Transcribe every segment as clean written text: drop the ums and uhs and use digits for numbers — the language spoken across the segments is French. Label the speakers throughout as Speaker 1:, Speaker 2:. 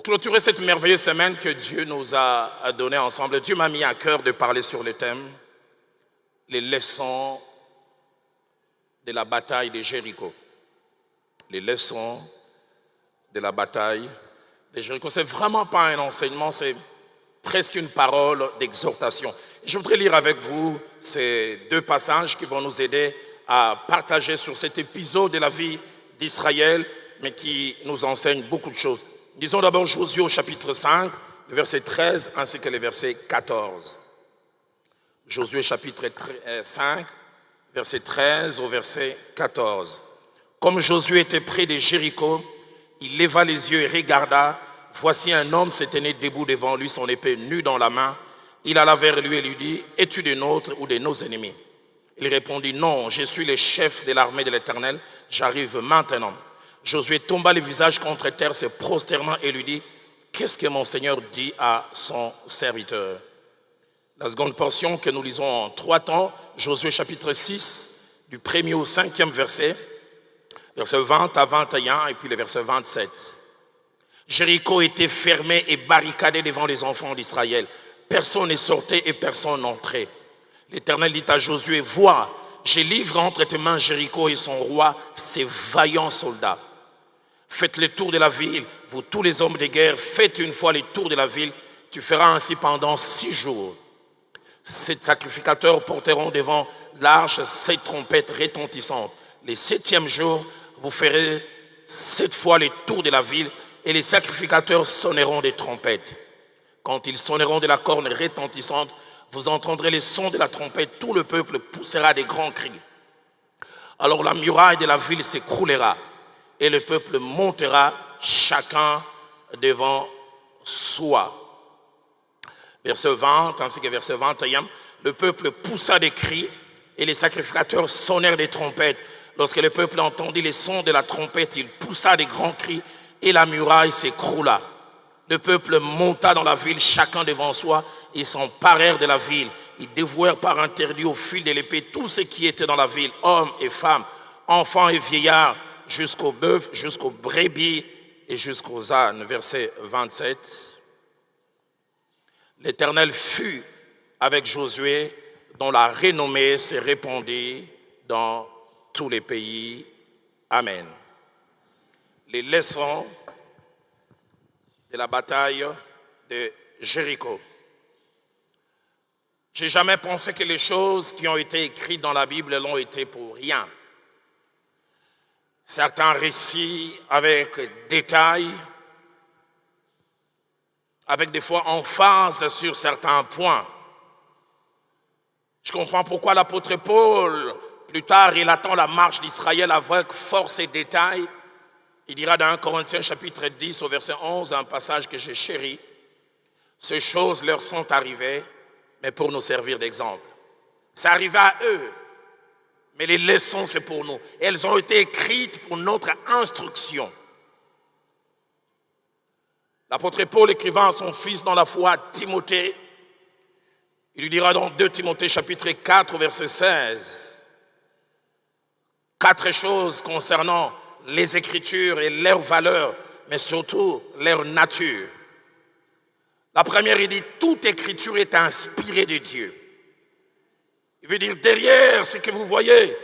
Speaker 1: Pour clôturer cette merveilleuse semaine que Dieu nous a donnée ensemble, Dieu m'a mis à cœur de parler sur le thème « Les leçons de la bataille de Jéricho ». Les leçons de la bataille de Jéricho. Ce n'est vraiment pas un enseignement, c'est presque une parole d'exhortation. Je voudrais lire avec vous ces deux passages qui vont nous aider à partager sur cet épisode de la vie d'Israël, mais qui nous enseigne beaucoup de choses. Disons d'abord Josué au chapitre 5, le verset 13 ainsi que le verset 14. Josué chapitre 5, verset 13 au verset 14. Comme Josué était près de Jéricho, il leva les yeux et regarda. Voici un homme se tenait debout devant lui, son épée nue dans la main. Il alla vers lui et lui dit, « Es-tu des nôtres ou de nos ennemis ?» Il répondit, « Non, je suis le chef de l'armée de l'Éternel, j'arrive maintenant. » Josué tomba le visage contre terre, se prosternant et lui dit, « Qu'est-ce que mon Seigneur dit à son serviteur ?» La seconde portion que nous lisons en 3 temps, Josué chapitre 6, du 1er au 5e verset, verset 20 à 21 et puis le verset 27. Jéricho était fermé et barricadé devant les enfants d'Israël. Personne ne sortait et personne n'entrait. L'Éternel dit à Josué, « Vois, je livre entre tes mains Jéricho et son roi, ses vaillants soldats. Faites le tour de la ville, vous tous les hommes de guerre, faites une fois le tour de la ville. Tu feras ainsi pendant 6 jours. 7 sacrificateurs porteront devant l'arche 7 trompettes retentissantes. Le 7e jour, vous ferez 7 fois le tour de la ville et les sacrificateurs sonneront des trompettes. Quand ils sonneront de la corne retentissante, vous entendrez les sons de la trompette, tout le peuple poussera des grands cris. Alors la muraille de la ville s'écroulera et le peuple montera chacun devant soi. » Verset 20 ainsi que verset 21, le peuple poussa des cris et les sacrificateurs sonnèrent des trompettes. Lorsque le peuple entendit les sons de la trompette, il poussa des grands cris et la muraille s'écroula. Le peuple monta dans la ville, chacun devant soi. Ils s'emparèrent de la ville. Ils dévouèrent par interdit au fil de l'épée tout ce qui était dans la ville, hommes et femmes, enfants et vieillards, jusqu'aux bœufs, jusqu'aux brebis et jusqu'aux ânes. Verset 27. L'Éternel fut avec Josué, dont la renommée s'est répandue dans tous les pays. Amen. Les leçons de la bataille de Jéricho. Je n'ai jamais pensé que les choses qui ont été écrites dans la Bible l'ont été pour rien. Certains récits avec détail, avec des fois emphase sur certains points. Je comprends pourquoi l'apôtre Paul, plus tard, il attend la marche d'Israël avec force et détail. Il dira dans 1 Corinthiens chapitre 10 au verset 11, un passage que j'ai chéri, « Ces choses leur sont arrivées, mais pour nous servir d'exemple. » Ça arrivait à eux, mais les leçons, c'est pour nous. Elles ont été écrites pour notre instruction. L'apôtre Paul, écrivant à son fils dans la foi, Timothée, il lui dira dans 2 Timothée chapitre 4 verset 16, 4 choses concernant les Écritures et leur valeur, mais surtout leur nature. La première, il dit, toute Écriture est inspirée de Dieu. Il veut dire, derrière ce que vous voyez,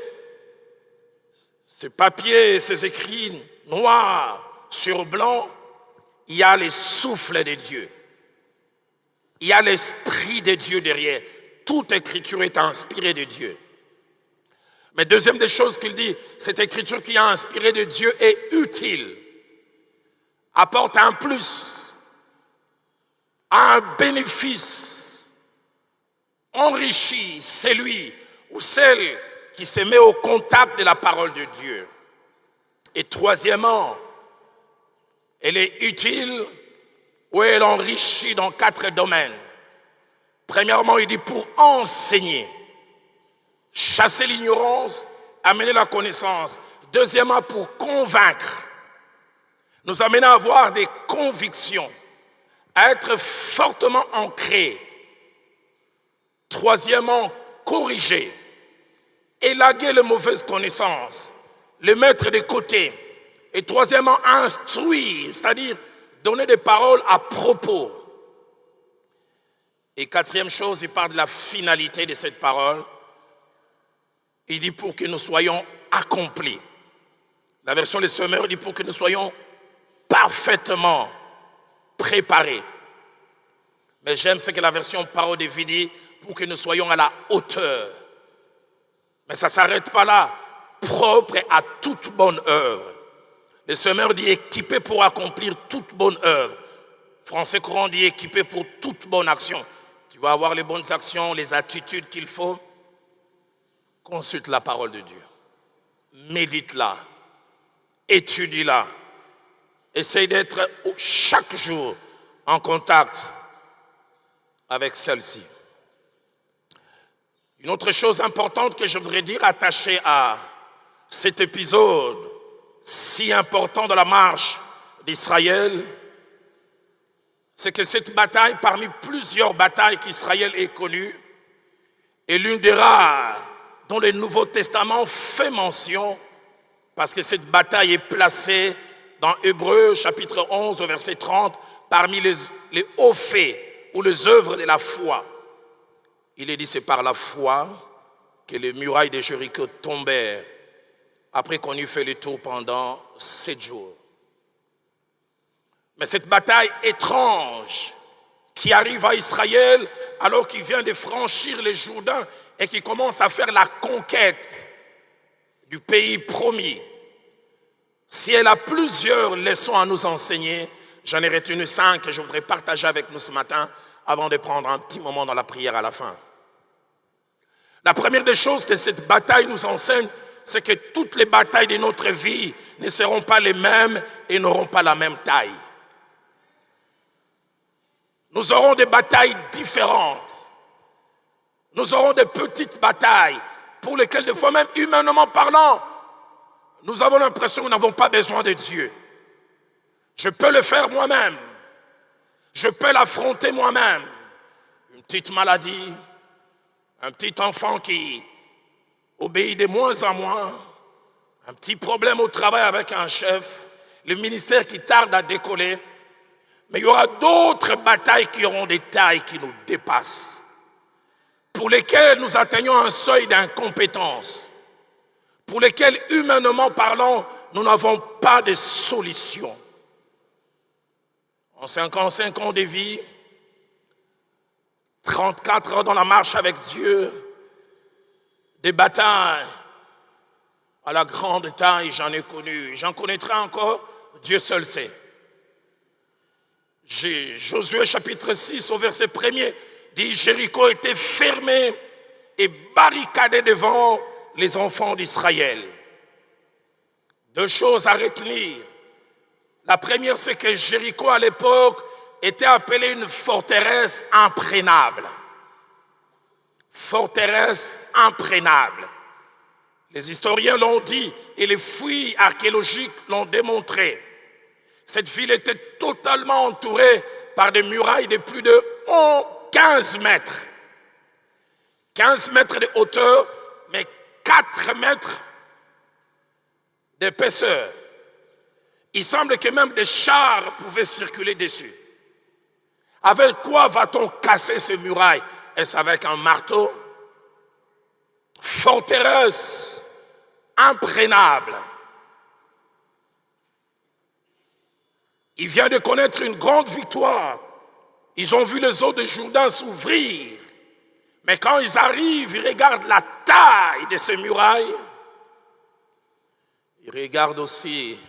Speaker 1: ce papier, ces écrits noirs sur blanc, il y a les souffles de Dieu. Il y a l'Esprit de Dieu derrière. Toute Écriture est inspirée de Dieu. Mais deuxième des choses qu'il dit, cette Écriture qui est inspirée de Dieu est utile, apporte un plus, un bénéfice, enrichit celui ou celle qui se met au contact de la parole de Dieu. Et troisièmement, elle est utile ou elle enrichit dans 4 domaines. Premièrement, il dit pour enseigner, chasser l'ignorance, amener la connaissance. Deuxièmement, pour convaincre, nous amener à avoir des convictions, à être fortement ancrés. Troisièmement, corriger, élaguer les mauvaises connaissances, les mettre de côté. Et troisièmement, instruire, c'est-à-dire donner des paroles à propos. Et quatrième chose, il parle de la finalité de cette parole. Il dit pour que nous soyons accomplis. La version des Semeurs dit pour que nous soyons parfaitement préparés. Mais j'aime ce que la version parole de vie dit, pour que nous soyons à la hauteur. Mais ça ne s'arrête pas là. Propre à toute bonne œuvre. Le Semeur dit équipé pour accomplir toute bonne œuvre. Français courant dit équipé pour toute bonne action. Tu vas avoir les bonnes actions, les attitudes qu'il faut. Consulte la parole de Dieu. Médite-la. Étudie-la. Essaye d'être chaque jour en contact avec celle-ci. Une autre chose importante que je voudrais dire attachée à cet épisode si important de la marche d'Israël, c'est que cette bataille, parmi plusieurs batailles qu'Israël ait connues, est l'une des rares dont le Nouveau Testament fait mention, parce que cette bataille est placée dans Hébreux chapitre 11 au verset 30, parmi les hauts faits ou les œuvres de la foi. Il est dit, c'est par la foi que les murailles de Jéricho tombèrent, après qu'on eut fait le tour pendant 7 jours. Mais cette bataille étrange qui arrive à Israël alors qu'il vient de franchir le Jourdain et qui commence à faire la conquête du pays promis, si elle a plusieurs leçons à nous enseigner, j'en ai retenu 5 que je voudrais partager avec nous ce matin avant de prendre un petit moment dans la prière à la fin. La première des choses que cette bataille nous enseigne, c'est que toutes les batailles de notre vie ne seront pas les mêmes et n'auront pas la même taille. Nous aurons des batailles différentes. Nous aurons des petites batailles pour lesquelles, des fois même humainement parlant, nous avons l'impression que nous n'avons pas besoin de Dieu. Je peux le faire moi-même. Je peux l'affronter moi-même. Une petite maladie, un petit enfant qui obéit de moins en moins, un petit problème au travail avec un chef, le ministère qui tarde à décoller. Mais il y aura d'autres batailles qui auront des tailles qui nous dépassent, pour lesquelles nous atteignons un seuil d'incompétence, pour lesquelles, humainement parlant, nous n'avons pas de solution. En 55 ans de vie, 34 ans dans la marche avec Dieu, des batailles à la grande taille, j'en ai connu. J'en connaîtrai encore, Dieu seul sait. Josué chapitre 6 au verset 1er dit Jéricho était fermé et barricadé devant les enfants d'Israël. 2 choses à retenir. La première, c'est que Jéricho à l'époque était appelée une forteresse imprégnable. Forteresse imprégnable. Les historiens l'ont dit et les fouilles archéologiques l'ont démontré. Cette ville était totalement entourée par des murailles de plus de 15 mètres. 15 mètres de hauteur, mais 4 mètres d'épaisseur. Il semble que même des chars pouvaient circuler dessus. Avec quoi va-t-on casser ces murailles? Est-ce avec un marteau? Forteresse imprégnable. Il vient de connaître une grande victoire. Ils ont vu les eaux de Jourdain s'ouvrir. Mais quand ils arrivent, ils regardent la taille de ces murailles. Ils regardent aussi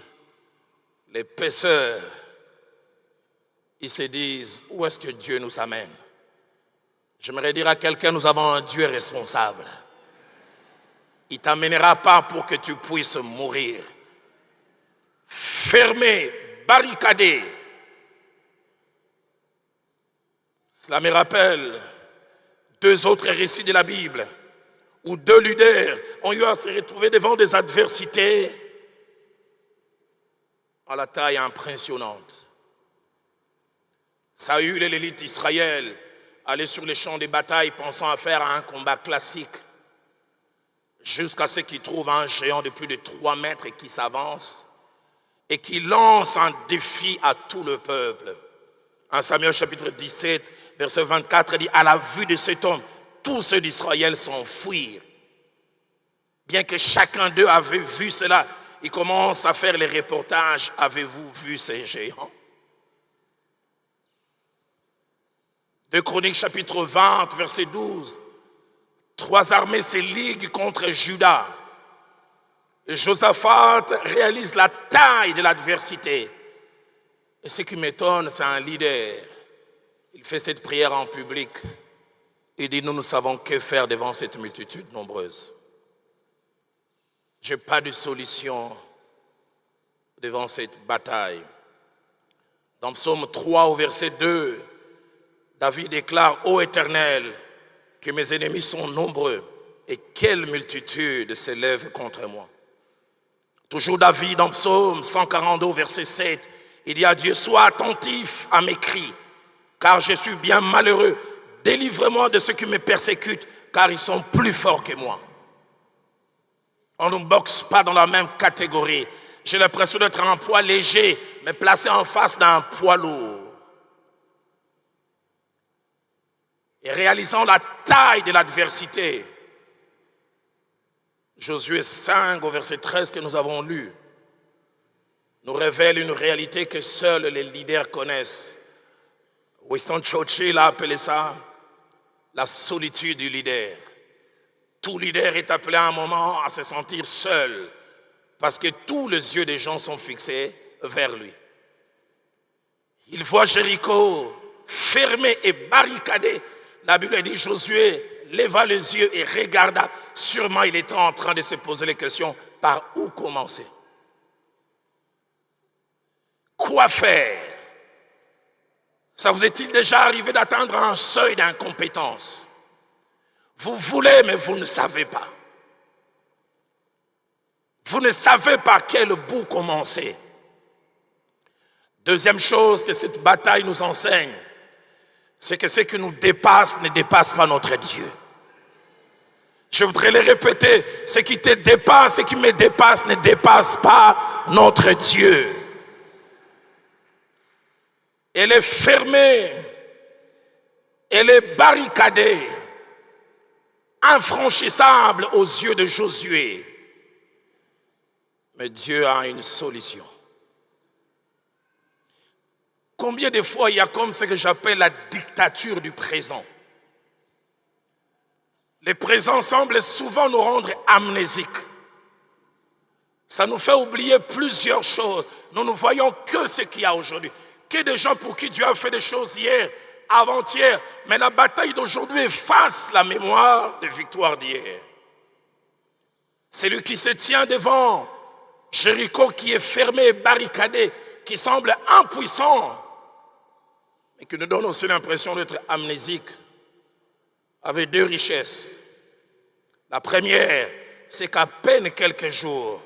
Speaker 1: l'épaisseur. Ils se disent, où est-ce que Dieu nous amène? J'aimerais dire à quelqu'un, nous avons un Dieu responsable. Il ne t'amènera pas pour que tu puisses mourir. Fermé, barricadé. Cela me rappelle 2 autres récits de la Bible où 2 leaders ont eu à se retrouver devant des adversités à la taille impressionnante. Saül et l'élite d'Israël allaient sur les champs de bataille pensant à faire un combat classique jusqu'à ce qu'ils trouvent un géant de plus de 3 mètres qui s'avance et qui lance un défi à tout le peuple. En Samuel chapitre 17, verset 24, il dit, à la vue de cet homme, tous ceux d'Israël s'enfuirent. Bien que chacun d'eux avait vu cela, il commence à faire les reportages. Avez-vous vu ces géants? 2 Chroniques chapitre 20, verset 12. 3 armées se liguent contre Juda. Et Josaphat réalise la taille de l'adversité. Et ce qui m'étonne, c'est un leader. Il fait cette prière en public. Il dit, nous ne savons que faire devant cette multitude nombreuse. Je n'ai pas de solution devant cette bataille. Dans Psaume 3 au verset 2, David déclare, ô Éternel, que mes ennemis sont nombreux et quelle multitude s'élève contre moi. Toujours David dans Psaume 142 verset 7, il dit à Dieu, sois attentif à mes cris, car je suis bien malheureux. Délivre-moi de ceux qui me persécutent, car ils sont plus forts que moi. On ne boxe pas dans la même catégorie. J'ai l'impression d'être un poids léger, mais placé en face d'un poids lourd. Et réalisant la taille de l'adversité, Josué 5 au verset 13 que nous avons lu, nous révèle une réalité que seuls les leaders connaissent. Winston Churchill a appelé ça la solitude du leader. Tout leader est appelé à un moment à se sentir seul parce que tous les yeux des gens sont fixés vers lui. Il voit Jéricho fermé et barricadé. La Bible dit Josué leva les yeux et regarda. Sûrement il était en train de se poser les questions par où commencer. Quoi faire? Ça vous est-il déjà arrivé d'atteindre un seuil d'incompétence? Vous voulez, mais vous ne savez pas. Vous ne savez par quel bout commencer. Deuxième chose que cette bataille nous enseigne, c'est que ce qui nous dépasse ne dépasse pas notre Dieu. Je voudrais le répéter, ce qui te dépasse, ce qui me dépasse ne dépasse pas notre Dieu. Elle est fermée, elle est barricadée, infranchissable aux yeux de Josué. Mais Dieu a une solution. Combien de fois il y a comme ce que j'appelle la dictature du présent? Le présent semble souvent nous rendre amnésiques. Ça nous fait oublier plusieurs choses. Nous ne voyons que ce qu'il y a aujourd'hui. Que des gens pour qui Dieu a fait des choses hier, avant-hier, mais la bataille d'aujourd'hui efface la mémoire des victoires d'hier. Celui qui se tient devant Jéricho qui est fermé et barricadé, qui semble impuissant, mais qui nous donne aussi l'impression d'être amnésique, avec deux richesses. La première, c'est qu'à peine quelques jours,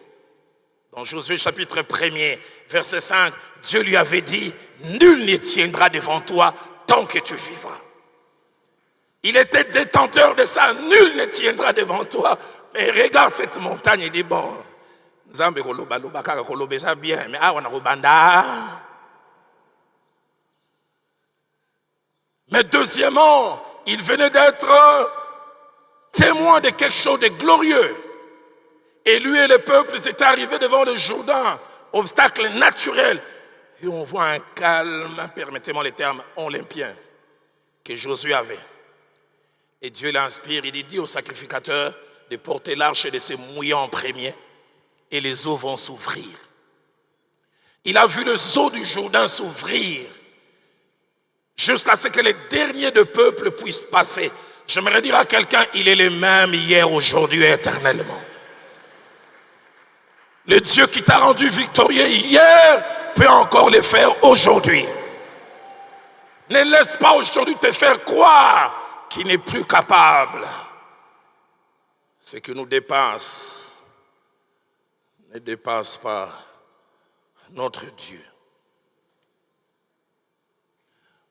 Speaker 1: dans Josué chapitre 1er, verset 5, Dieu lui avait dit, nul ne tiendra devant toi tant que tu vivras. Il était détenteur de ça, nul ne tiendra devant toi. Mais regarde cette montagne, il dit, bon, Nzambe koloba loba kaka kolobesa bien, mais awa na kobanda. Mais deuxièmement, il venait d'être témoin de quelque chose de glorieux. Et lui et le peuple étaient arrivés devant le Jourdain, obstacle naturel. Et on voit un calme, permettez-moi les termes, olympien, que Josué avait. Et Dieu l'inspire, il dit au sacrificateur de porter l'arche et de se mouiller en premier, et les eaux vont s'ouvrir. Il a vu les eaux du Jourdain s'ouvrir, jusqu'à ce que les derniers de peuple puissent passer. J'aimerais dire à quelqu'un, il est le même hier, aujourd'hui, éternellement. Le Dieu qui t'a rendu victorieux hier peut encore le faire aujourd'hui. Ne laisse pas aujourd'hui te faire croire qu'il n'est plus capable. Ce qui nous dépasse ne dépasse pas notre Dieu.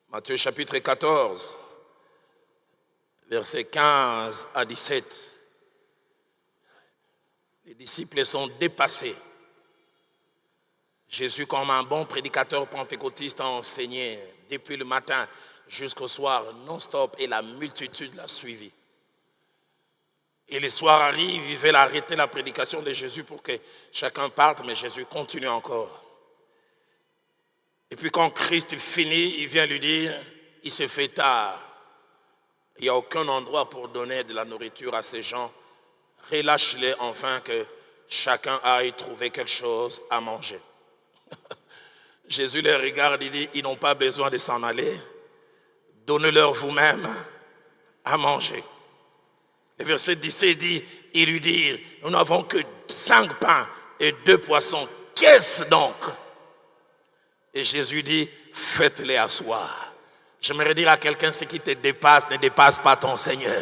Speaker 1: Matthieu chapitre 14, versets 15 à 17. Les disciples sont dépassés. Jésus, comme un bon prédicateur pentecôtiste, a enseigné depuis le matin jusqu'au soir, non-stop, et la multitude l'a suivi. Et le soir arrive, ils veulent arrêter la prédication de Jésus pour que chacun parte, mais Jésus continue encore. Et puis quand Christ finit, il vient lui dire, il se fait tard. Il n'y a aucun endroit pour donner de la nourriture à ces gens. Relâche-les enfin que chacun aille trouver quelque chose à manger. Jésus les regarde, il dit, ils n'ont pas besoin de s'en aller. Donnez-leur vous-même à manger. Le verset 17 dit, il lui dit, nous n'avons que 5 pains et 2 poissons. Qu'est-ce donc? Et Jésus dit, faites-les asseoir. J'aimerais dire à quelqu'un, ce qui te dépasse ne dépasse pas ton Seigneur.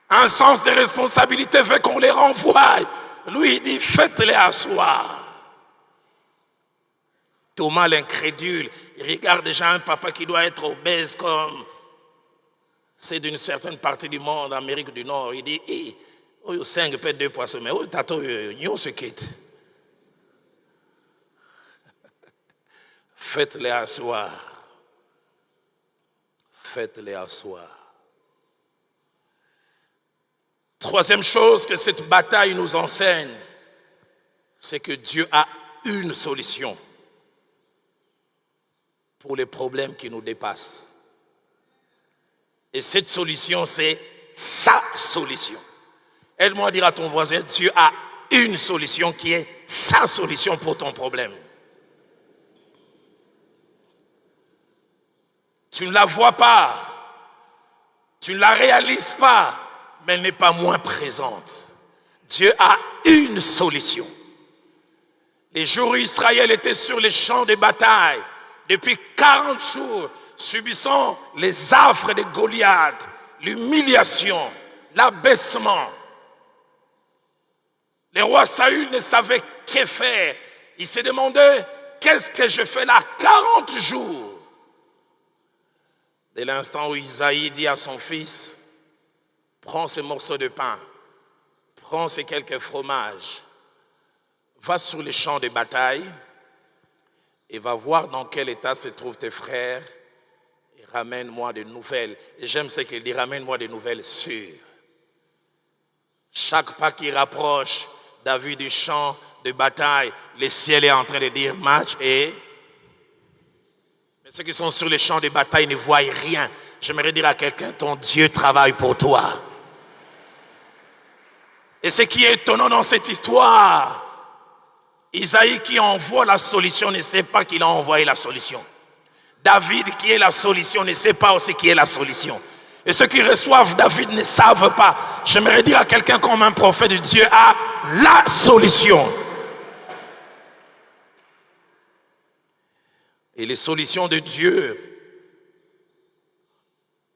Speaker 1: Un sens de responsabilité fait qu'on les renvoie. Lui, il dit, faites-les asseoir. Thomas, l'incrédule, il regarde déjà un papa qui doit être obèse comme c'est d'une certaine partie du monde, Amérique du Nord. Il dit, hey, oh, 5 pains, 2 poissons, mais oh, tato, nous se quitte. Faites-les asseoir. Faites-les asseoir. Troisième chose que cette bataille nous enseigne, c'est que Dieu a une solution pour les problèmes qui nous dépassent. Et cette solution, c'est sa solution. Aide-moi à dire à ton voisin, Dieu a une solution qui est sa solution pour ton problème. Tu ne la vois pas, tu ne la réalises pas, mais elle n'est pas moins présente. Dieu a une solution. Les jours où Israël était sur les champs de bataille, depuis 40 jours, subissant les affres de Goliath, l'humiliation, l'abaissement. Le roi Saül ne savait que faire. Il se demandait, qu'est-ce que je fais là 40 jours? Dès l'instant où Isaïe dit à son fils, prends ces morceaux de pain, prends ces quelques fromages, va sur les champs de bataille et va voir dans quel état se trouvent tes frères et ramène-moi des nouvelles. Et j'aime ce qu'il dit, ramène-moi des nouvelles sûres. Chaque pas qui rapproche David du champ de bataille, le ciel est en train de dire match et... Mais ceux qui sont sur les champs de bataille ne voient rien. J'aimerais dire à quelqu'un, ton Dieu travaille pour toi. Et ce qui est étonnant dans cette histoire, Isaïe qui envoie la solution ne sait pas qu'il a envoyé la solution. David qui est la solution ne sait pas aussi qui est la solution. Et ceux qui reçoivent David ne savent pas. J'aimerais dire à quelqu'un comme un prophète de Dieu a la solution. Et les solutions de Dieu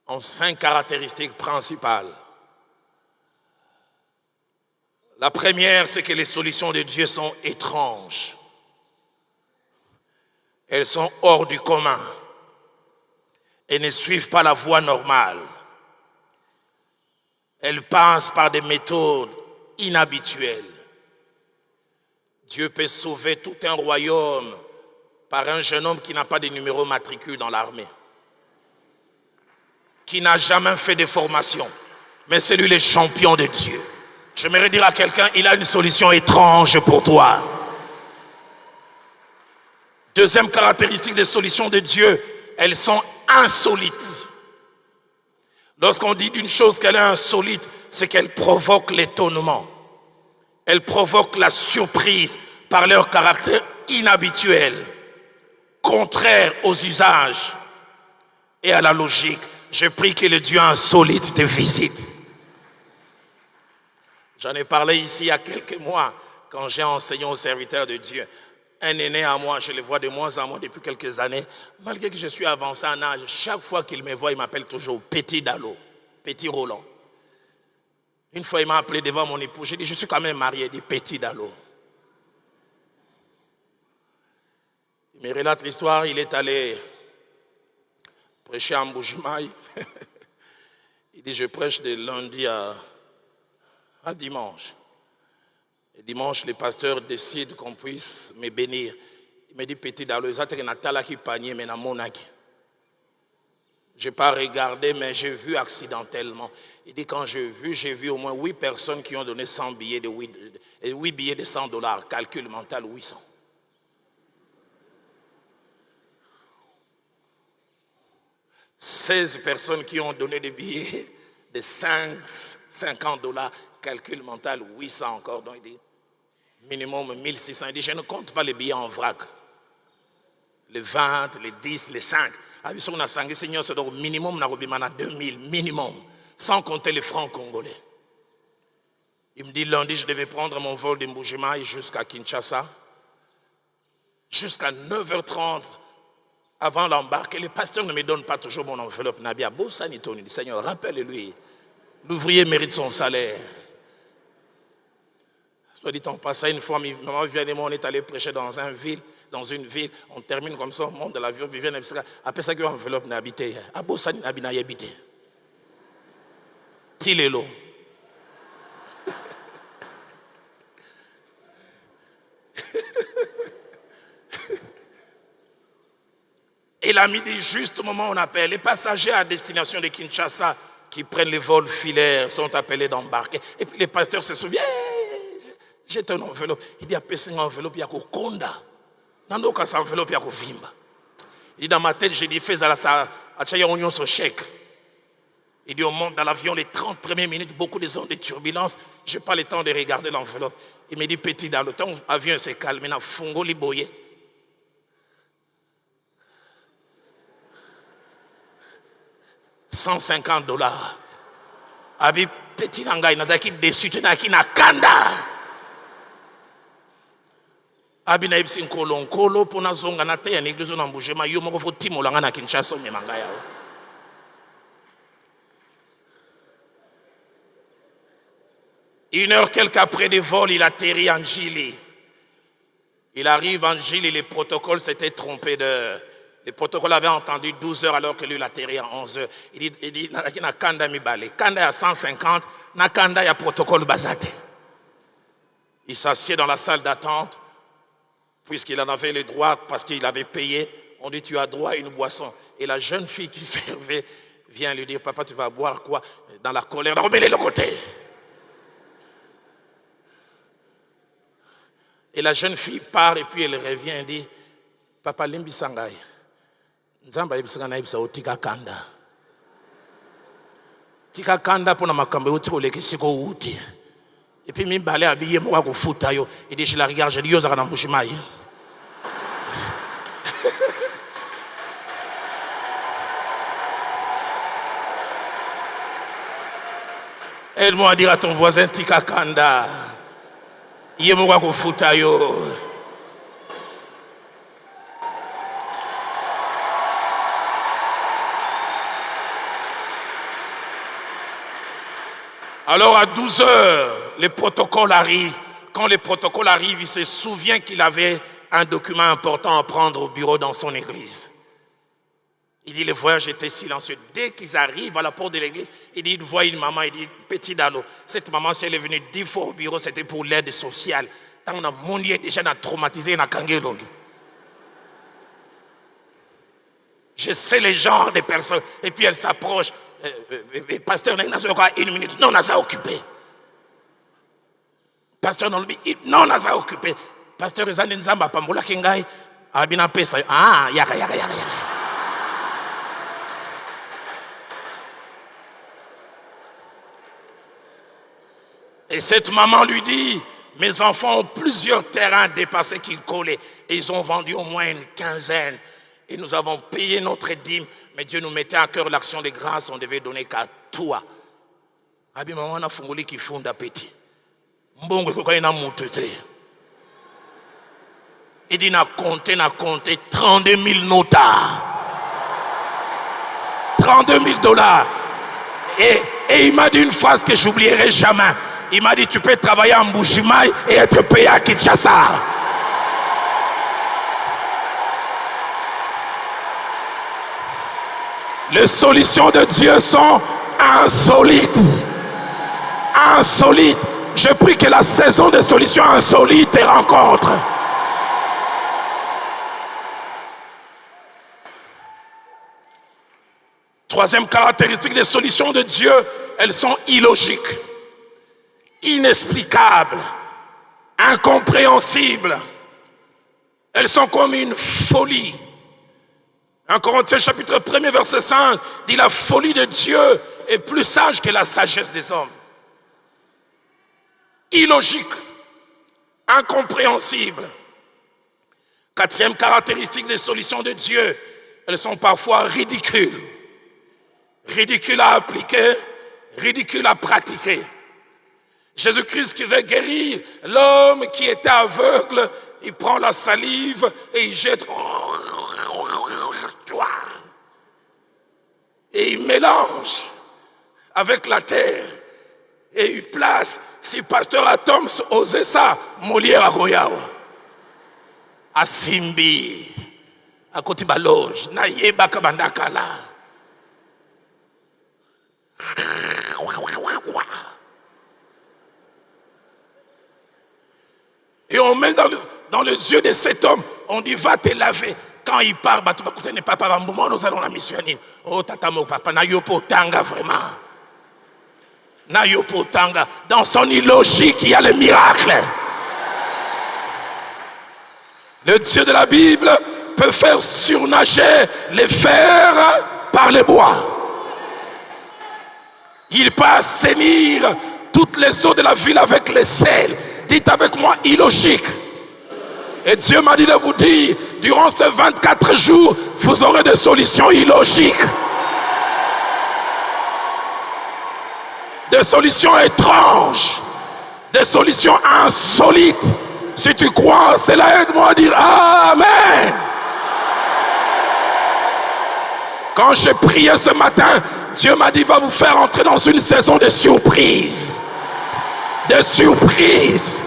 Speaker 1: ont 5 caractéristiques principales. La première, c'est que les solutions de Dieu sont étranges. Elles sont hors du commun et ne suivent pas la voie normale. Elles passent par des méthodes inhabituelles. Dieu peut sauver tout un royaume par un jeune homme qui n'a pas de numéro matricule dans l'armée, qui n'a jamais fait de formation, mais c'est lui le champion de Dieu. J'aimerais dire à quelqu'un, il a une solution étrange pour toi. Deuxième caractéristique des solutions de Dieu, elles sont insolites. Lorsqu'on dit d'une chose qu'elle est insolite, c'est qu'elle provoque l'étonnement. Elle provoque la surprise par leur caractère inhabituel, contraire aux usages et à la logique. Je prie que le Dieu insolite te visite. J'en ai parlé ici il y a quelques mois, quand j'ai enseigné aux serviteurs de Dieu. Un aîné à moi, je le vois de moins en moins depuis quelques années. Malgré que je suis avancé en âge, chaque fois qu'il me voit, il m'appelle toujours Petit Dallot, Petit Roland. Une fois, il m'a appelé devant mon époux. J'ai dit, je suis quand même marié, il dit Petit Dallot. Il me relate l'histoire, il est allé prêcher à Mboujimaï. Il dit, je prêche de lundi à dimanche. Et dimanche, le pasteur décide qu'on puisse me bénir. Il me dit, petit Dalo, je n'ai pas regardé, mais j'ai vu accidentellement. Il dit, quand j'ai vu au moins 8 personnes qui ont donné 100 billets de 8 billets de $100. Calcul mental, 800. « 16 personnes qui ont donné des billets de $50. Calcul mental, 800 encore. Donc il dit, minimum 1600. Il dit, je ne compte pas les billets en vrac. Les 20, les 10, les 5. Donc minimum, 2000, minimum. Sans compter les francs congolais. Il me dit, lundi, je devais prendre mon vol de Mbujimaï jusqu'à Kinshasa. Jusqu'à 9h30. Avant l'embarquer, le pasteur ne me donne pas toujours mon enveloppe. Nabia Bossanitoni dit, Seigneur, rappelle-lui, l'ouvrier mérite son salaire. Soit dit en passant, une fois, maman vient et moi, on est allé prêcher dans une ville, on termine comme ça, on monte de l'avion, Viviane, après ça, l'enveloppe n'a habité. À Bossani n'a habité. Tilelo. Et il a mis juste au moment où on appelle. Les passagers à destination de Kinshasa qui prennent les vols filaires sont appelés d'embarquer. Et puis les pasteurs se souviennent, j'ai ton enveloppe. Il dit, appeler une enveloppe, il y a qu'au Konda. Nando ka sa enveloppe, il y a qu'au Vimba. Il dit, dans ma tête, j'ai dit, fais à la sa, à Tchaya Union son chèque. Il dit, on monte dans l'avion, les 30 premières minutes, beaucoup de zones de turbulence. Je n'ai pas le temps de regarder l'enveloppe. Il me dit, petit, dans le temps où l'avion s'est calmé, il a fungo liboye. $150. Abi petit nangai nazaki déçu tenaki na kanda. Abi na ibsi nkolo pona zonga na te ya n'église na Mbujima yo moko fo timolanga na Kinshasa me manga yao. Une heure quelque après des vols, il atterrit en Djili. Il arrive en Djili, les protocoles s'étaient trompés d'heure. Le protocole avait entendu 12 heures alors que lui, il atterrit à 11 heures. Il dit, na kanda mi bale. Kanda à 150, na kanda ya protocole bazate. Il s'assied dans la salle d'attente, puisqu'il en avait le droit, parce qu'il avait payé. On dit, tu as droit à une boisson. Et la jeune fille qui servait vient lui dire, papa, tu vas boire quoi? Dans la colère, remets-le le côté. Et la jeune fille part et puis elle revient et dit, papa, limbi sangai. Nzamba yebisanga na yebisa otika kanda. Tika kanda pona makambe uti kolekisi ko uti. Et puis mi balé habillé moi ko futa yo. Et dit je la regarde, je dis yo za na Mbujimayi. Aide-moi à dire à ton voisin tika kanda. Yé moi ko futa yo. Alors à 12 heures, les protocoles arrivent. Quand les protocoles arrivent, il se souvient qu'il avait un document important à prendre au bureau dans son église. Il dit, le voyage était silencieux. Dès qu'ils arrivent à la porte de l'église, il dit, il voit une maman, il dit, petit Dalo, cette maman, si elle est venue 10 fois au bureau, c'était pour l'aide sociale. Tant on a mon lieu déjà traumatisé, na kangelong. Je sais le genre de personnes. Et puis elle s'approche. Pasteur, une minute. Non, on a ça occupé. Pasteur, non, on a ça occupé. Pasteur, Zandi Nzamba, Pambola Kingai, Abina Pesa. Ah, yaka. Et cette maman lui dit, mes enfants ont plusieurs terrains dépassés qu'ils collaient. Et ils ont vendu au moins une quinzaine. Et nous avons payé notre dîme, mais Dieu nous mettait à cœur l'action de grâce, on devait donner qu'à toi. Abi maman na fungoli qui fonde appétit. Mbongo ko ina mutete. Il dit na compté 32 000 notas. $32 000. Et il m'a dit une phrase que j'oublierai jamais. Il m'a dit, tu peux travailler en Mbujimayi et être payé à Kinshasa. Les solutions de Dieu sont insolites. Insolites. Je prie que la saison des solutions insolites te rencontre. Troisième caractéristique des solutions de Dieu, elles sont illogiques, inexplicables, incompréhensibles. Elles sont comme une folie. 1 Corinthiens chapitre 1er verset 5 dit la folie de Dieu est plus sage que la sagesse des hommes. Illogique, incompréhensible. Quatrième caractéristique des solutions de Dieu, elles sont parfois ridicules. Ridicules à appliquer, ridicules à pratiquer. Jésus-Christ qui veut guérir l'homme qui était aveugle, il prend la salive et il jette. Et il mélange avec la terre. Et il place, si pasteur Atoms osait ça, Molière à Goyawa, à Simbi, à Kotibaloge, Nayeba Kabandakala. Et on met dans les yeux de cet homme, on dit va te laver. Quand il part, tu n'est pas papa, nous allons la missionner. Oh tata mon papa, na yopo tanga vraiment. Na yopo tanga. Dans son illogique, il y a le miracle. Le Dieu de la Bible peut faire surnager les fers par les bois. Il peut assainir toutes les eaux de la ville avec les sels. Dites avec moi, illogique. Et Dieu m'a dit de vous dire, durant ces 24 jours, vous aurez des solutions illogiques. Des solutions étranges. Des solutions insolites. Si tu crois, cela aide-moi à dire Amen. Quand j'ai prié ce matin, Dieu m'a dit, va vous faire entrer dans une saison de surprises. De surprises.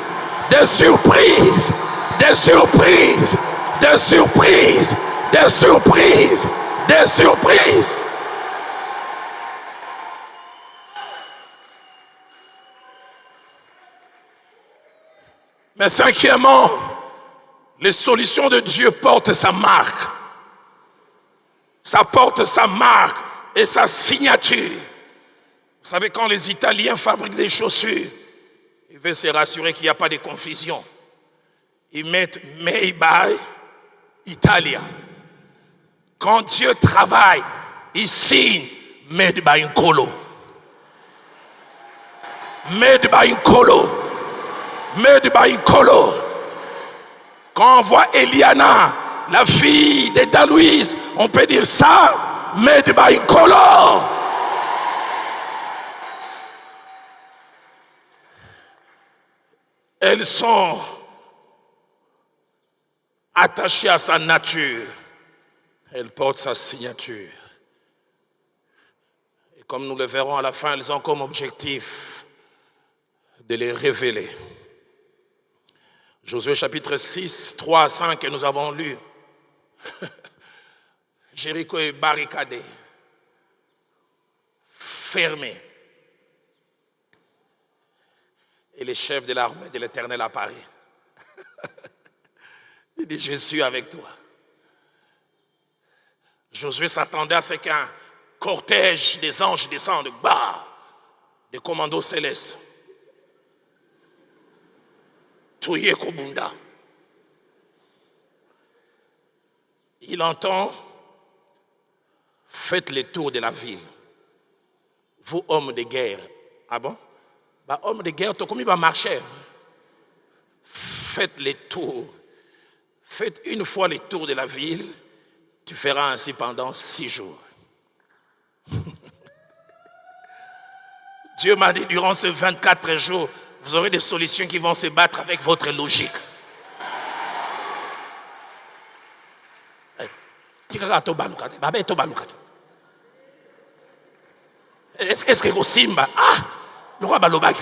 Speaker 1: De surprises. Des surprises, des surprises, des surprises, des surprises. Mais cinquièmement, les solutions de Dieu portent sa marque. Ça porte sa marque et sa signature. Vous savez, quand les Italiens fabriquent des chaussures, ils veulent se rassurer qu'il n'y a pas de confusion. Ils mettent Made by Italia. Quand Dieu travaille, il signe Made by Nkolo. Made by Nkolo. Made by Nkolo. Quand on voit Eliana, la fille d'Eda Louise, on peut dire ça, Made by Nkolo. Elles sont attachées à sa nature, elles portent sa signature. Et comme nous le verrons à la fin, elles ont comme objectif de les révéler. Josué chapitre 6, 3 à 5 que nous avons lu. Jéricho est barricadé, fermé. Et le chef de l'armée de l'Éternel apparaît. Il dit, je suis avec toi. Josué s'attendait à ce qu'un cortège des anges descende, des commandos célestes. Touye Kobunda. Il entend, faites le tour de la ville. Vous, hommes de guerre. Ah bon? Homme de guerre, tu vas marcher. Faites le tour. Faites une fois le tour de la ville, tu feras ainsi pendant 6 jours. Dieu m'a dit, durant ces 24 jours, vous aurez des solutions qui vont se battre avec votre logique. Est-ce que Simba? Le roi Balobaki.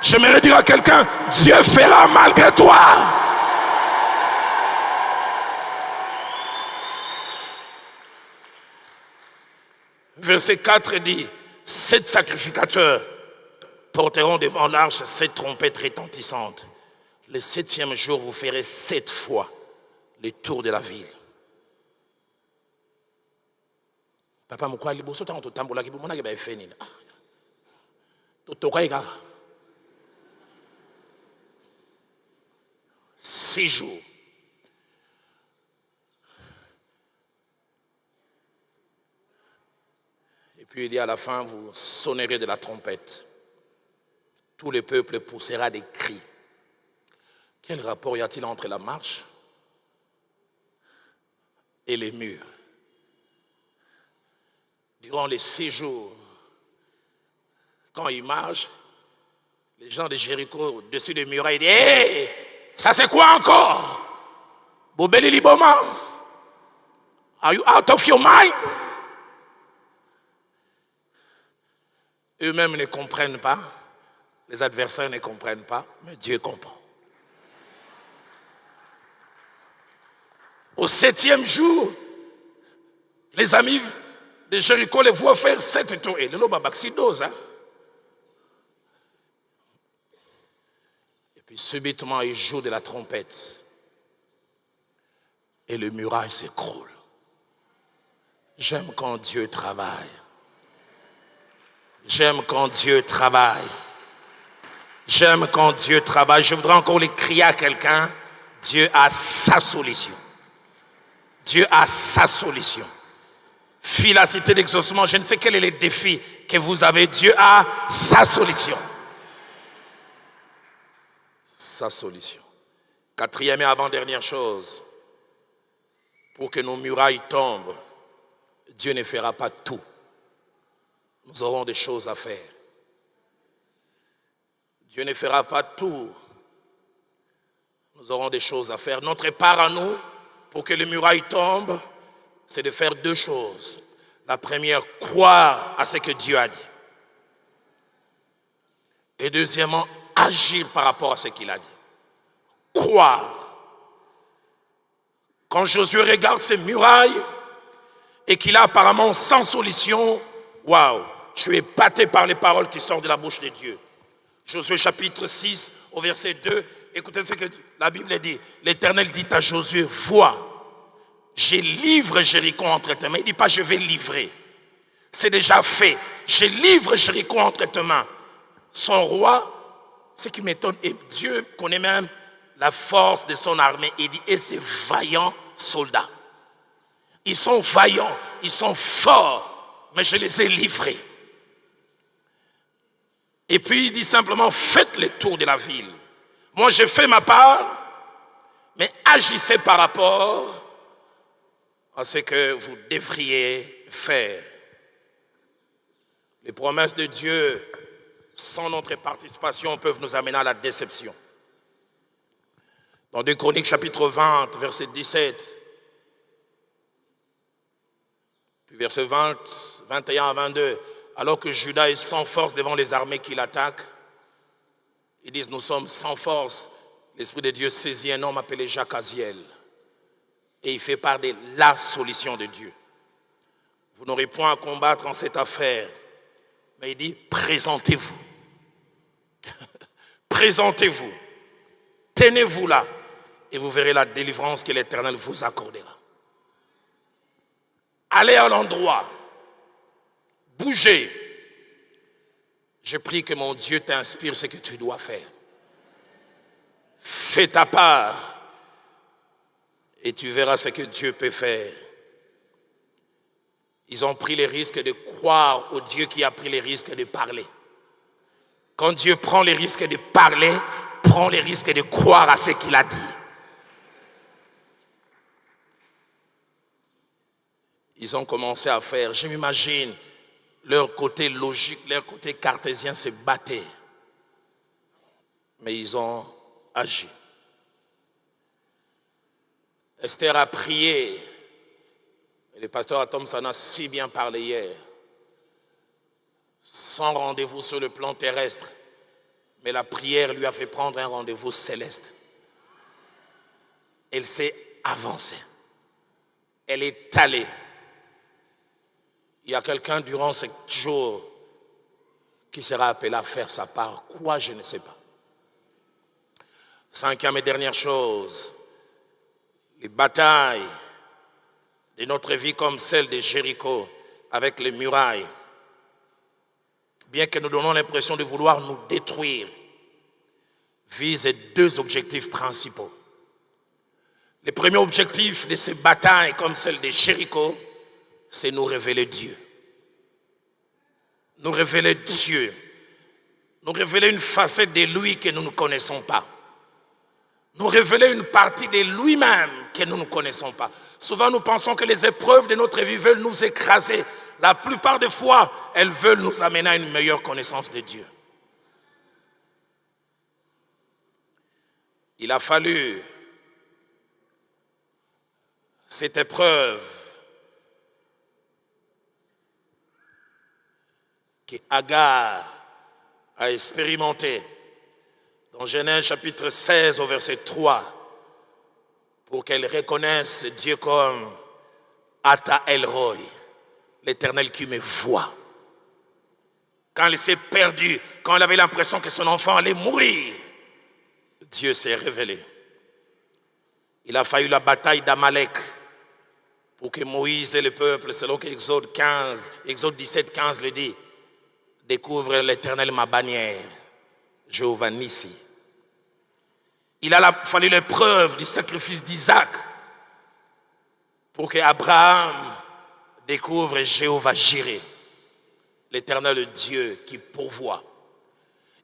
Speaker 1: J'aimerais dire à quelqu'un, Dieu fera malgré toi. Verset 4 dit, 7 sacrificateurs porteront devant l'arche 7 trompettes retentissantes. Le 7e jour, vous ferez 7 fois le tour de la ville. Papa mukwa liboso tango totambola ki bomona ke ba efeni. Totoka eka. 6 jours. Et puis il dit à la fin, vous sonnerez de la trompette. Tout le peuple poussera des cris. Quel rapport y a-t-il entre la marche et les murs? Durant les 6 jours, quand il marche, les gens de Jéricho, au-dessus des murailles, disent « Hé, ça c'est quoi encore? Bobeli Liboma? Are you out of your mind ?» Eux-mêmes ne comprennent pas, les adversaires ne comprennent pas, mais Dieu comprend. Au 7e jour, les amis de Jéricho les voient faire 7 tours. Et le babaxidose, hein? Et puis subitement, ils jouent de la trompette. Et le muraille s'écroule. J'aime quand Dieu travaille. J'aime quand Dieu travaille. J'aime quand Dieu travaille. Je voudrais encore les crier à quelqu'un. Dieu a sa solution. Dieu a sa solution. Filacité d'exaucement, je ne sais quel est le défi que vous avez. Dieu a sa solution. Sa solution. 4e et avant-dernière chose. Pour que nos murailles tombent, Dieu ne fera pas tout. Nous aurons des choses à faire. Dieu ne fera pas tout. Nous aurons des choses à faire. Notre part à nous, pour que les murailles tombent, c'est de faire 2 choses. La première, croire à ce que Dieu a dit. Et deuxièmement, agir par rapport à ce qu'il a dit. Croire. Quand Josué regarde ces murailles et qu'il a apparemment sans solution, waouh, je suis épaté par les paroles qui sortent de la bouche de Dieu. Josué chapitre 6 au verset 2, écoutez ce que la Bible dit. L'Éternel dit à Josué, vois, je livre Jéricho entre tes mains. Il ne dit pas je vais livrer. C'est déjà fait. Je livre Jéricho entre tes mains. Son roi, ce qui m'étonne, et Dieu connaît même la force de son armée. Il dit, et ces vaillants soldats. Ils sont vaillants, ils sont forts, mais je les ai livrés. Et puis il dit simplement, faites le tour de la ville. Moi j'ai fait ma part, mais agissez par rapport à ce que vous devriez faire. Les promesses de Dieu, sans notre participation, peuvent nous amener à la déception. Dans 2 Chroniques chapitre 20, verset 17, puis verset 20, 21 à 22, alors que Judas est sans force devant les armées qui l'attaquent, ils disent, nous sommes sans force. L'Esprit de Dieu saisit un homme appelé Jacques Aziel et il fait part de la solution de Dieu. Vous n'aurez point à combattre en cette affaire, mais il dit, présentez-vous. Présentez-vous. Tenez-vous là et vous verrez la délivrance que l'Éternel vous accordera. Allez à l'endroit. Bougez. Je prie que mon Dieu t'inspire ce que tu dois faire. Fais ta part et tu verras ce que Dieu peut faire. Ils ont pris le risque de croire au Dieu qui a pris le risque de parler. Quand Dieu prend le risque de parler, prend le risque de croire à ce qu'il a dit. Ils ont commencé à faire, je m'imagine, leur côté logique, leur côté cartésien se battait. Mais ils ont agi. Esther a prié. Et le pasteur Atom s'en a si bien parlé hier. Sans rendez-vous sur le plan terrestre. Mais la prière lui a fait prendre un rendez-vous céleste. Elle s'est avancée. Elle est allée. Il y a quelqu'un durant ce jour qui sera appelé à faire sa part. Quoi, je ne sais pas. Cinquième et dernière chose, les batailles de notre vie comme celle de Jéricho avec les murailles, bien que nous donnons l'impression de vouloir nous détruire, visent deux objectifs principaux. Le premier objectif de ces batailles comme celle de Jéricho, c'est nous révéler Dieu. Nous révéler Dieu. Nous révéler une facette de lui que nous ne connaissons pas. Nous révéler une partie de lui-même que nous ne connaissons pas. Souvent, nous pensons que les épreuves de notre vie veulent nous écraser. La plupart des fois, elles veulent nous amener à une meilleure connaissance de Dieu. Il a fallu cette épreuve que Agar a expérimentée dans Genèse chapitre 16 au verset 3 pour qu'elle reconnaisse Dieu comme Ata El-Roi, l'Éternel qui me voit. Quand elle s'est perdue, quand elle avait l'impression que son enfant allait mourir, Dieu s'est révélé. Il a fallu la bataille d'Amalek pour que Moïse et le peuple, selon qu'Exode 17, 15 le dit, découvre l'Éternel ma bannière, Jéhovah Nissi. Il a fallu l'épreuve du sacrifice d'Isaac pour que Abraham découvre Jéhovah Jireh, l'Éternel Dieu qui pourvoit.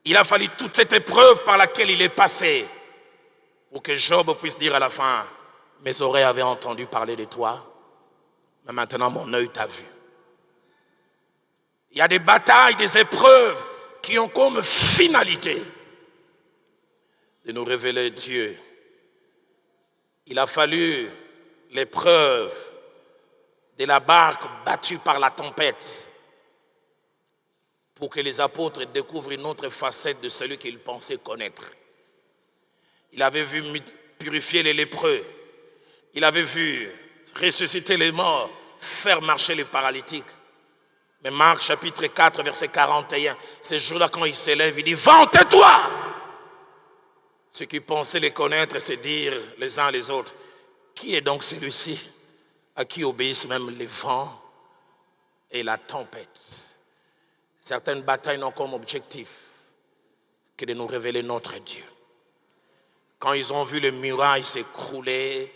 Speaker 1: Il a fallu toute cette épreuve par laquelle il est passé pour que Job puisse dire à la fin, mes oreilles avaient entendu parler de toi, mais maintenant mon œil t'a vu. Il y a des batailles, des épreuves qui ont comme finalité de nous révéler Dieu. Il a fallu l'épreuve de la barque battue par la tempête pour que les apôtres découvrent une autre facette de celui qu'ils pensaient connaître. Il avait vu purifier les lépreux. Il avait vu ressusciter les morts, faire marcher les paralytiques. Mais Marc chapitre 4 verset 41, ce jour-là quand il s'élève, il dit « Vantez-toi » Ceux qui pensaient les connaître, c'est dire les uns les autres, qui est donc celui-ci à qui obéissent même les vents et la tempête? Certaines batailles n'ont comme objectif que de nous révéler notre Dieu. Quand ils ont vu les murailles s'écrouler,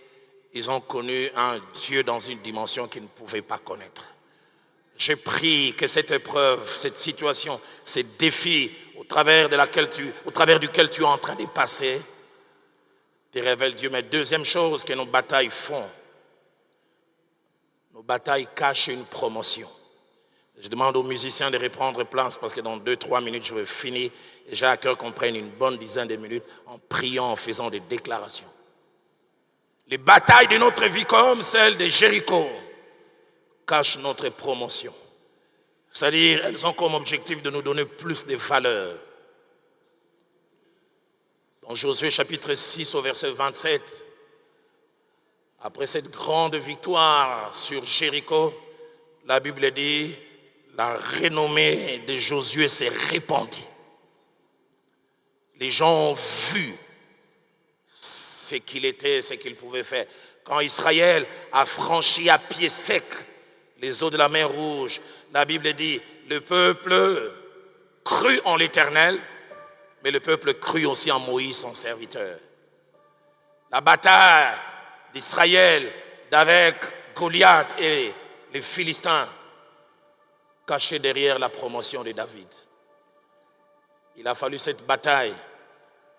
Speaker 1: ils ont connu un Dieu dans une dimension qu'ils ne pouvaient pas connaître. Je prie que cette épreuve, cette situation, ces défis au travers duquel tu es en train de passer, te révèle Dieu. Mais deuxième chose que nos batailles font, nos batailles cachent une promotion. Je demande aux musiciens de reprendre place parce que dans 2-3 minutes, je vais finir. Et j'ai à cœur qu'on prenne une bonne dizaine de minutes en priant, en faisant des déclarations. Les batailles de notre vie comme celle de Jéricho cachent notre promotion. C'est-à-dire, elles ont comme objectif de nous donner plus de valeur. Dans Josué chapitre 6 au verset 27, après cette grande victoire sur Jéricho, la Bible dit, la renommée de Josué s'est répandue. Les gens ont vu ce qu'il était, ce qu'il pouvait faire. Quand Israël a franchi à pied sec les eaux de la mer Rouge, la Bible dit, le peuple crut en l'Éternel, mais le peuple crut aussi en Moïse, son serviteur. La bataille d'Israël avec Goliath et les Philistins cachée derrière la promotion de David. Il a fallu cette bataille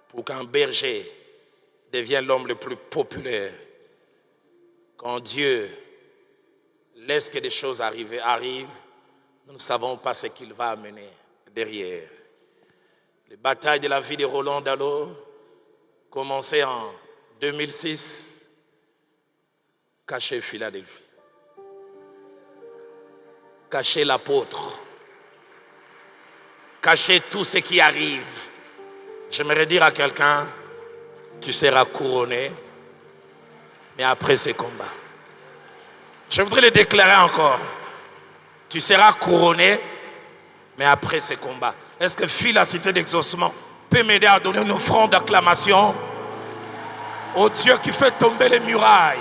Speaker 1: pour qu'un berger devienne l'homme le plus populaire. Quand Dieu laisse que des choses arrivent, nous ne savons pas ce qu'il va amener derrière. Les batailles de la vie de Roland Dallot commençaient en 2006, caché Philadelphie, caché l'apôtre, caché tout ce qui arrive. J'aimerais dire à quelqu'un, tu seras couronné, mais après ces combats. Je voudrais le déclarer encore. Tu seras couronné, Mais après ces combats, est-ce que Fille la cité d'exaucement peut m'aider à donner une offrande d'acclamation au Dieu qui fait tomber les murailles?